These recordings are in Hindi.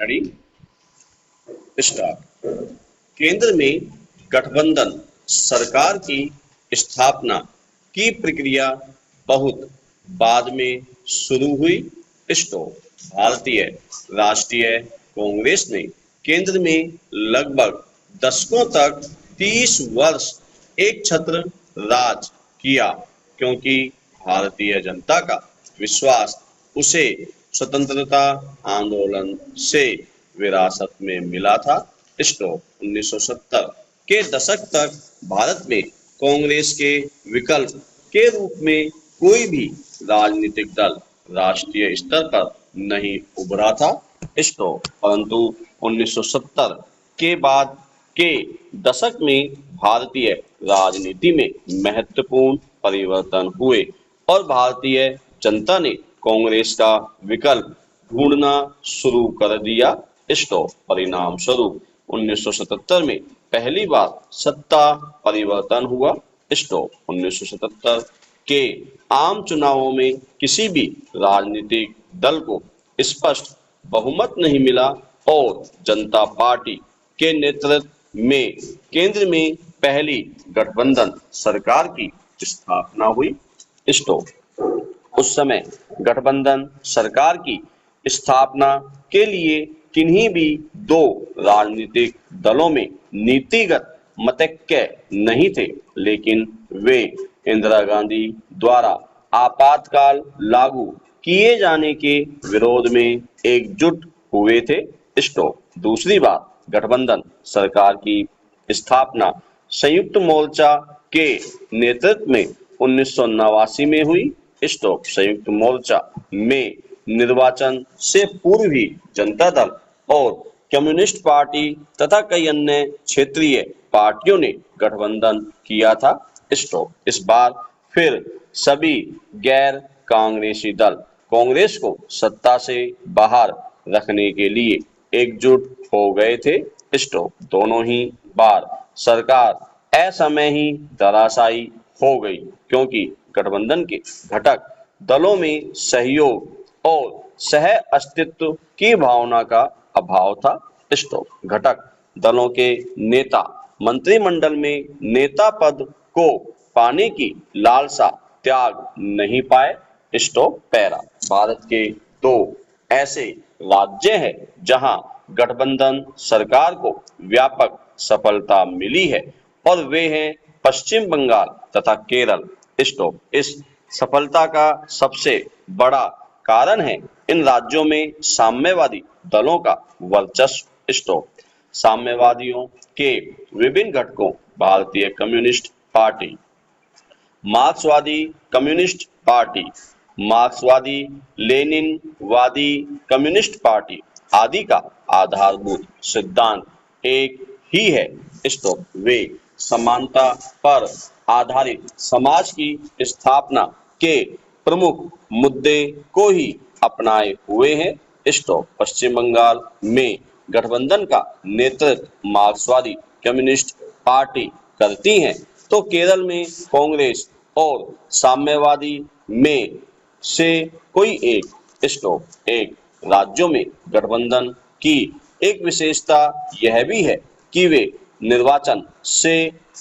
Ready start. केंद्र में गठबंधन सरकार की स्थापना की प्रक्रिया बहुत बाद में शुरू हुई। स्टॉप। भारतीय राष्ट्रीय कांग्रेस ने केंद्र में लगभग दशकों तक 30 वर्ष एक छत्र राज किया, क्योंकि भारतीय जनता का विश्वास उसे स्वतंत्रता आंदोलन से विरासत में मिला था। स्टॉप। 1970 के दशक तक भारत में कांग्रेस के विकल्प के रूप में कोई भी राजनीतिक दल राष्ट्रीय स्तर पर नहीं उभरा था। स्टॉप। परंतु 1970 के बाद के दशक में भारतीय राजनीति में महत्वपूर्ण परिवर्तन हुए और भारतीय जनता ने कांग्रेस का विकल्प ढूंढना शुरू कर दिया। स्टॉप। परिणाम स्वरूप 1977 में पहली बार सत्ता परिवर्तन हुआ। स्टॉप। 1977 के आम चुनावों में किसी भी राजनीतिक दल को स्पष्ट बहुमत नहीं मिला और जनता पार्टी के नेतृत्व में केंद्र में पहली गठबंधन सरकार की स्थापना हुई। स्टॉप। उस समय गठबंधन सरकार की स्थापना के लिए किन्हीं भी दो राजनीतिक दलों में नीतिगत मतैक्य नहीं थे, लेकिन वे इंदिरा गांधी द्वारा आपातकाल लागू किए जाने के विरोध में एकजुट हुए थे। स्टॉप। दूसरी बार गठबंधन सरकार की स्थापना संयुक्त मोर्चा के नेतृत्व में 1989 में हुई। स्टॉप। संयुक्त मोर्चा में निर्वाचन से पूर्व ही जनता दल और कम्युनिस्ट पार्टी तथा कई अन्य क्षेत्रीय पार्टियों ने गठबंधन किया था। स्टॉप। इस बार फिर सभी गैर कांग्रेसी दल कांग्रेस को सत्ता से बाहर रखने के लिए एकजुट हो गए थे। स्टॉप। दोनों ही बार सरकार असमय ही धराशायी हो गई, क्योंकि गठबंधन के घटक दलों में सहयोग और सह अस्तित्व की भावना का अभाव था। स्टॉप। घटक दलों के नेता मंत्रिमंडल में नेता पद को पाने की लालसा त्याग नहीं पाए। स्टॉप। पैरा। भारत के दो ऐसे राज्य हैं जहां गठबंधन सरकार को व्यापक सफलता मिली है और वे हैं पश्चिम बंगाल तथा केरल। स्टॉप। इस सफलता का सबसे बड़ा कारण है इन राज्यों में साम्यवादी दलों का वर्चस्व। स्टॉप। साम्यवादियों के विभिन्न घटकों भारतीय कम्युनिस्ट पार्टी, मार्क्सवादी कम्युनिस्ट पार्टी, मार्क्सवादी लेनिनवादी कम्युनिस्ट पार्टी आदि का आधारभूत सिद्धांत एक ही है। स्टॉप। वे समानता पर आधारित समाज की स्थापना के प्रमुख मुद्दे को ही अपनाए हुए हैं। स्टॉप। पश्चिम बंगाल में गठबंधन का नेतृत्व मार्क्सवादी कम्युनिस्ट पार्टी करती है, तो केरल में कांग्रेस और साम्यवादी में से कोई एक। स्टॉप। एक राज्यों में गठबंधन की एक विशेषता यह भी है कि वे निर्वाचन से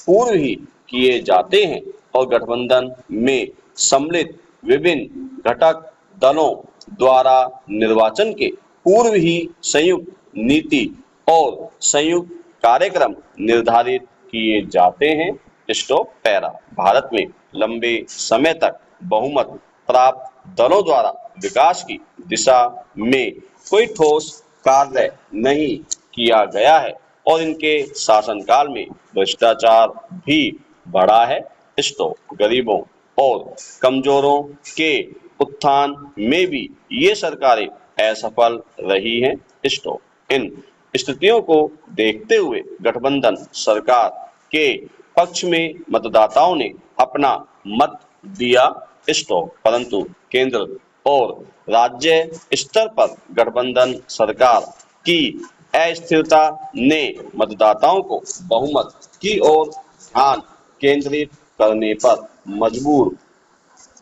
पूर्व ही किए जाते हैं और गठबंधन में सम्मिलित विभिन्न घटक दलों द्वारा निर्वाचन के पूर्व ही संयुक्त नीति और संयुक्त कार्यक्रम निर्धारित किए जाते हैं। स्टॉप। पैरा। भारत में लंबे समय तक बहुमत प्राप्त दलों द्वारा विकास की दिशा में कोई ठोस कार्य नहीं किया गया है और इनके शासनकाल में भ्रष्टाचार भी बढ़ा है। स्टॉप। गरीबों और कमजोरों के उत्थान में भी ये सरकारें असफल रही हैं। स्टॉप। इन स्थितियों को देखते हुए गठबंधन सरकार के पक्ष में मतदाताओं ने अपना मत दिया। स्टॉप। परंतु केंद्र और राज्य स्तर पर गठबंधन सरकार की अस्थिरता ने मतदाताओं को बहुमत की ओर ध्यान केंद्रित करने पर मजबूर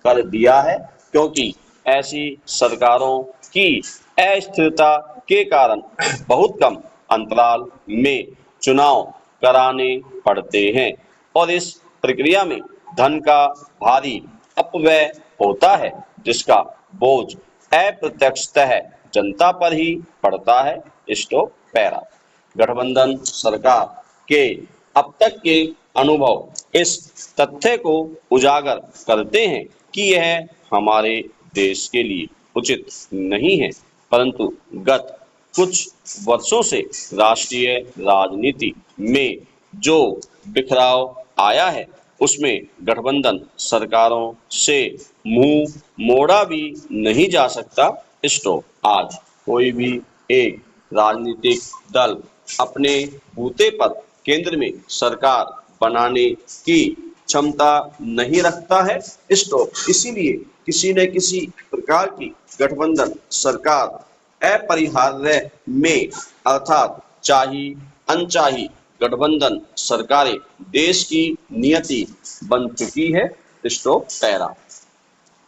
कर दिया है, क्योंकि ऐसी सरकारों की अस्थिरता के कारण बहुत कम अंतराल में चुनाव कराने पड़ते हैं और इस प्रक्रिया में धन का भारी अपव्यय होता है, जिसका बोझ अप्रत्यक्षतः जनता पर ही पड़ता है। Stop para. गठबंधन सरकार के अब तक के अनुभव इस तथ्य को उजागर करते हैं कि यह हमारे देश के लिए उचित नहीं है, परंतु गत कुछ वर्षों से राष्ट्रीय राजनीति में जो बिखराव आया है, उसमें गठबंधन सरकारों से मुंह मोड़ा भी नहीं जा सकता। स्टॉप। आज कोई भी एक राजनीतिक दल अपने बूते पर केंद्र में सरकार बनाने की क्षमता नहीं रखता है। स्टॉप। इसीलिए किसी न किसी प्रकार की गठबंधन सरकार अपरिहार्य में, अर्थात चाही अनचाही गठबंधन सरकारें देश की नियति बन चुकी है। Stop para.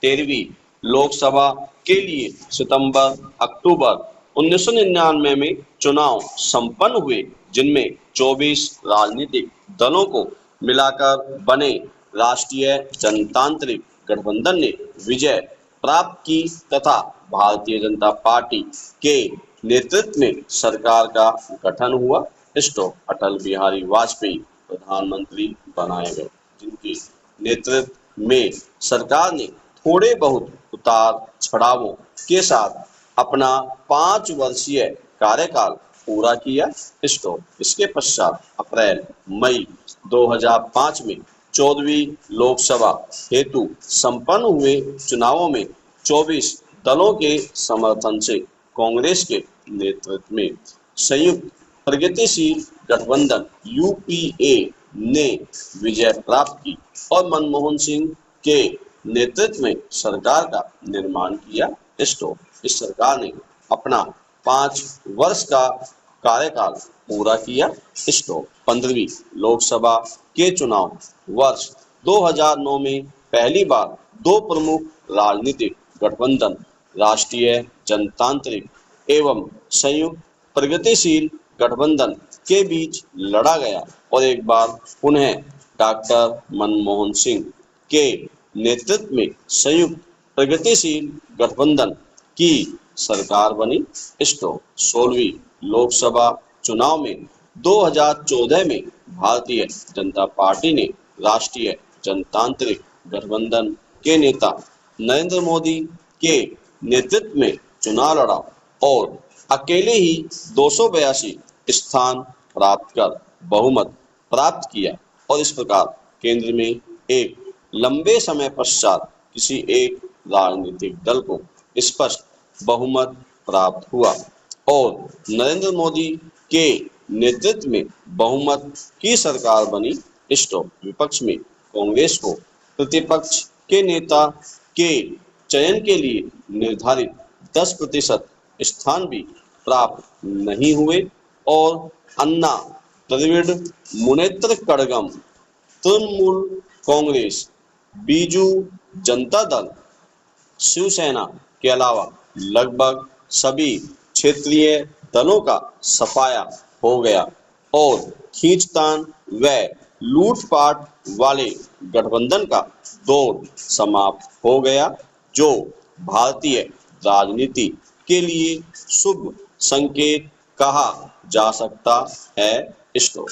13वीं लोकसभा के लिए सितंबर अक्टूबर 1999 में चुनाव संपन्न हुए, जिनमें 24 राजनीतिक दलों को मिलाकर बने राष्ट्रीय जनतांत्रिक गठबंधन ने विजय प्राप्त की तथा भारतीय जनता पार्टी के नेतृत्व में सरकार का गठन हुआ। स्टॉप। अटल बिहारी वाजपेयी प्रधानमंत्री बनाए गए, जिनके नेतृत्व में सरकार ने थोड़े बहुत उतार चढ़ावों के साथ अपना 5 वर्षीय कार्यकाल पूरा किया। स्टॉप। इसके पश्चात अप्रैल मई 2005 में 14वीं लोकसभा हेतु संपन्न हुए चुनावों में 24 दलों के समर्थन से कांग्रेस के नेतृत्व में संयुक्त प्रगतिशील गठबंधन यूपीए ने विजय प्राप्त की और मनमोहन सिंह के नेतृत्व में सरकार का निर्माण किया। स्टॉप। इस सरकार ने अपना 5 वर्ष का कार्यकाल पूरा किया। स्टॉप। 15वीं लोकसभा के चुनाव वर्ष 2009 में पहली बार 2 प्रमुख राजनीतिक गठबंधन राष्ट्रीय जनतांत्रिक एवं संयुक्त प्रगतिशील गठबंधन के बीच लड़ा गया और एक बार पुनः डॉक्टर मनमोहन सिंह के नेतृत्व में संयुक्त प्रगतिशील गठबंधन की सरकार बनी। स्टॉप। 16वीं लोकसभा चुनाव में 2014 में भारतीय जनता पार्टी ने राष्ट्रीय जनतांत्रिक गठबंधन के नेता नरेंद्र मोदी के नेतृत्व में चुनाव लड़ा और अकेले ही 282 स्थान प्राप्त कर बहुमत प्राप्त किया और इस प्रकार केंद्र में एक लंबे समय पश्चात किसी एक राजनीतिक दल को स्पष्ट बहुमत प्राप्त हुआ और नरेंद्र मोदी के नेतृत्व में बहुमत की सरकार बनी। स्टॉप। विपक्ष में कांग्रेस को प्रतिपक्ष के नेता के चयन के लिए निर्धारित 10% स्थान भी प्राप्त नहीं हुए और अन्ना द्रविड़ मुनेत्र कड़गम तृणमूल कांग्रेस, बीजू जनता दल, शिवसेना के अलावा लगभग सभी क्षेत्रीय दलों का सफाया हो गया और खींचतान व लूटपाट वाले गठबंधन का दौर समाप्त हो गया, जो भारतीय राजनीति के लिए शुभ संकेत कहा जा सकता है। स्टॉप।